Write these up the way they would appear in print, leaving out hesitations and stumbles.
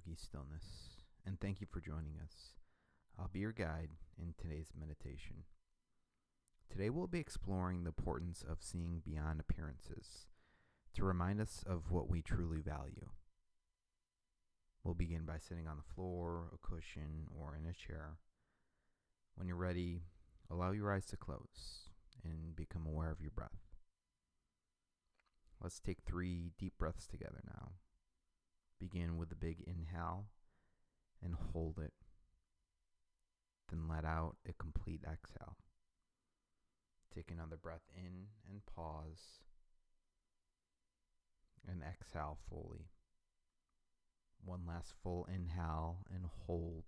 peace, stillness, and thank you for joining us. I'll be your guide in today's meditation. Today we'll be exploring the importance of seeing beyond appearances to remind us of what we truly value. We'll begin by sitting on the floor, a cushion, or in a chair. When you're ready, allow your eyes to close and become aware of your breath. Let's take 3 deep breaths together now. Begin with a big inhale and hold it. Then let out a complete exhale. Take another breath in and pause. And exhale fully. One last full inhale and hold.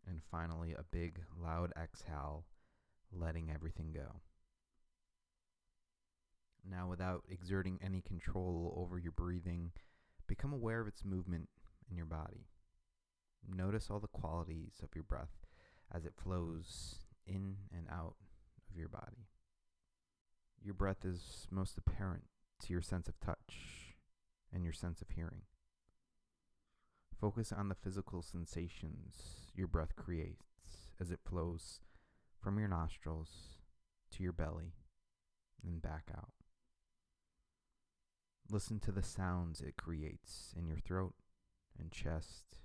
And finally a big loud exhale, letting everything go. Now, without exerting any control over your breathing, become aware of its movement in your body. Notice all the qualities of your breath as it flows in and out of your body. Your breath is most apparent to your sense of touch and your sense of hearing. Focus on the physical sensations your breath creates as it flows from your nostrils to your belly and back out. Listen to the sounds it creates in your throat and chest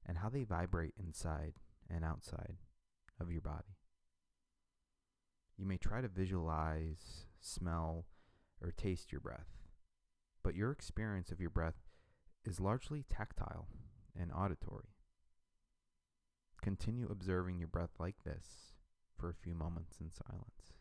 and how they vibrate inside and outside of your body. You may try to visualize, smell, or taste your breath, but your experience of your breath is largely tactile and auditory. Continue observing your breath like this for a few moments in silence.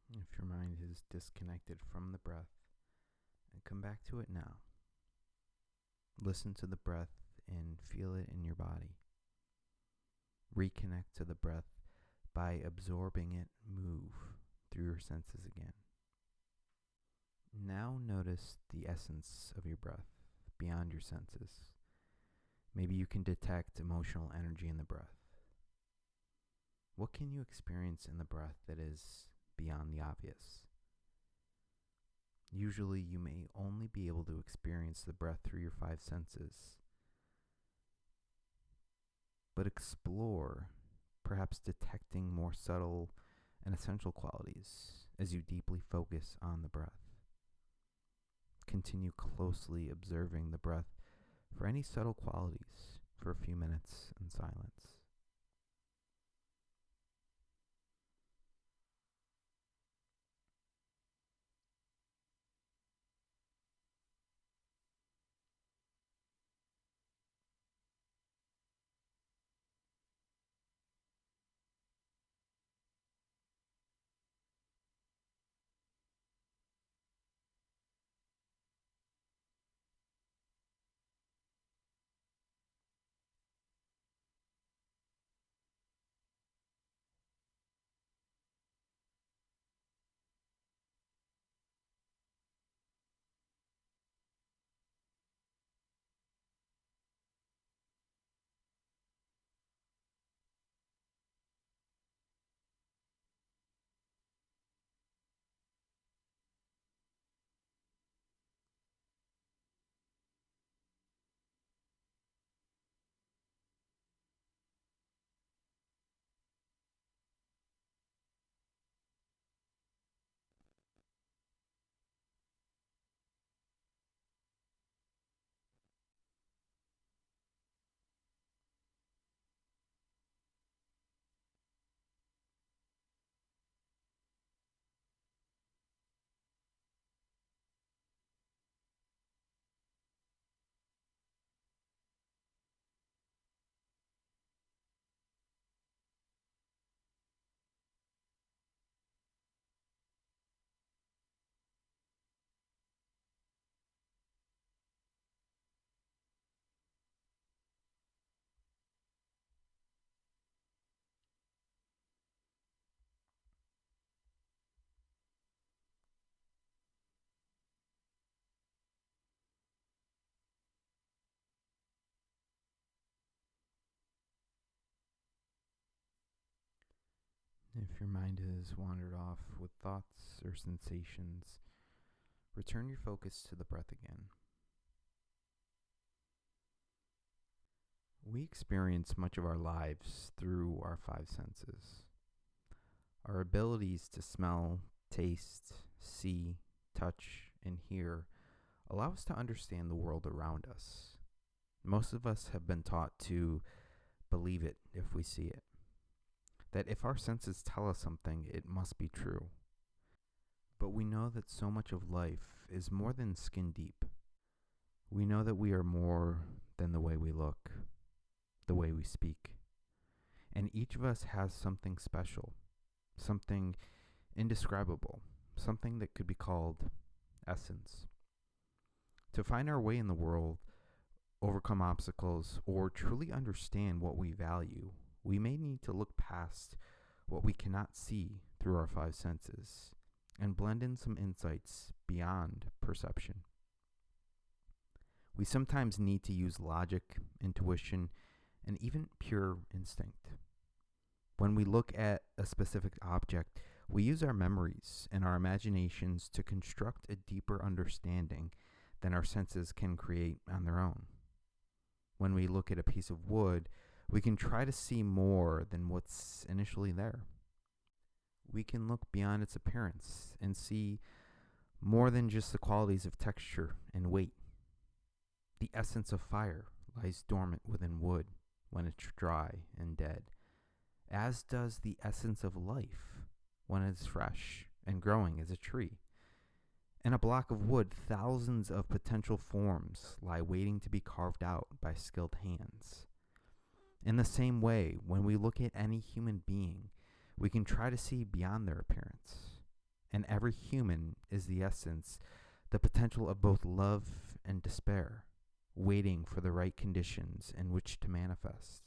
If your mind is disconnected from the breath, and come back to it now. Listen to the breath and feel it in your body. Reconnect to the breath by absorbing it move through your senses again. Now notice the essence of your breath beyond your senses. Maybe you can detect emotional energy in the breath. What can you experience in the breath that is beyond the obvious? Usually you may only be able to experience the breath through your 5 senses, but explore, perhaps detecting more subtle and essential qualities as you deeply focus on the breath. Continue closely observing the breath for any subtle qualities for a few minutes in silence. If your mind has wandered off with thoughts or sensations, return your focus to the breath again. We experience much of our lives through our five senses. Our abilities to smell, taste, see, touch, and hear allow us to understand the world around us. Most of us have been taught to believe it if we see it. That if our senses tell us something, it must be true. But we know that so much of life is more than skin deep. We know that we are more than the way we look, the way we speak. And each of us has something special, something indescribable, something that could be called essence. To find our way in the world, overcome obstacles, or truly understand what we value, we may need to look past what we cannot see through our five senses and blend in some insights beyond perception. We sometimes need to use logic, intuition, and even pure instinct. When we look at a specific object, we use our memories and our imaginations to construct a deeper understanding than our senses can create on their own. When we look at a piece of wood, we can try to see more than what's initially there. We can look beyond its appearance and see more than just the qualities of texture and weight. The essence of fire lies dormant within wood when it's dry and dead, as does the essence of life when it's fresh and growing as a tree. In a block of wood, thousands of potential forms lie waiting to be carved out by skilled hands. In the same way, when we look at any human being, we can try to see beyond their appearance. And every human is the essence, the potential of both love and despair, waiting for the right conditions in which to manifest.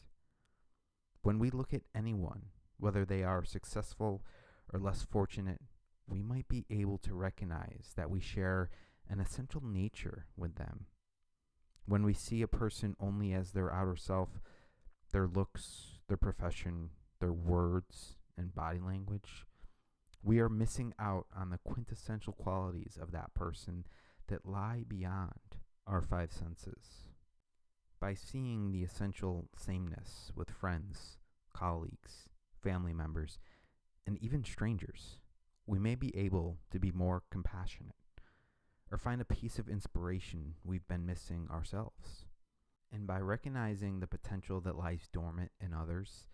When we look at anyone, whether they are successful or less fortunate, we might be able to recognize that we share an essential nature with them. When we see a person only as their outer self, their looks, their profession, their words, and body language, we are missing out on the quintessential qualities of that person that lie beyond our five senses. By seeing the essential sameness with friends, colleagues, family members, and even strangers, we may be able to be more compassionate or find a piece of inspiration we've been missing ourselves. And by recognizing the potential that lies dormant in others,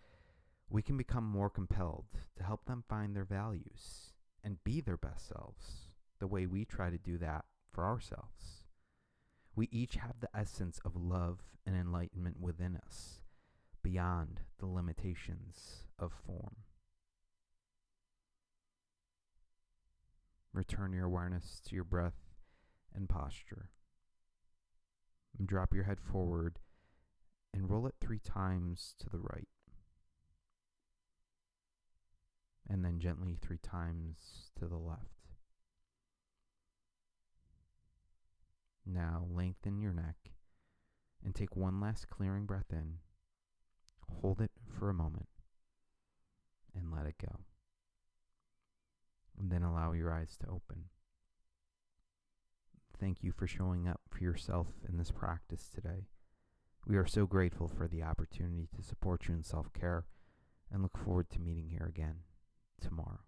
we can become more compelled to help them find their values and be their best selves, the way we try to do that for ourselves. We each have the essence of love and enlightenment within us, beyond the limitations of form. Return your awareness to your breath and posture. Drop your head forward and roll it 3 times to the right. And then gently 3 times to the left. Now lengthen your neck and take one last clearing breath in. Hold it for a moment and let it go. And then allow your eyes to open. Thank you for showing up for yourself in this practice today. We are so grateful for the opportunity to support you in self-care and look forward to meeting here again tomorrow.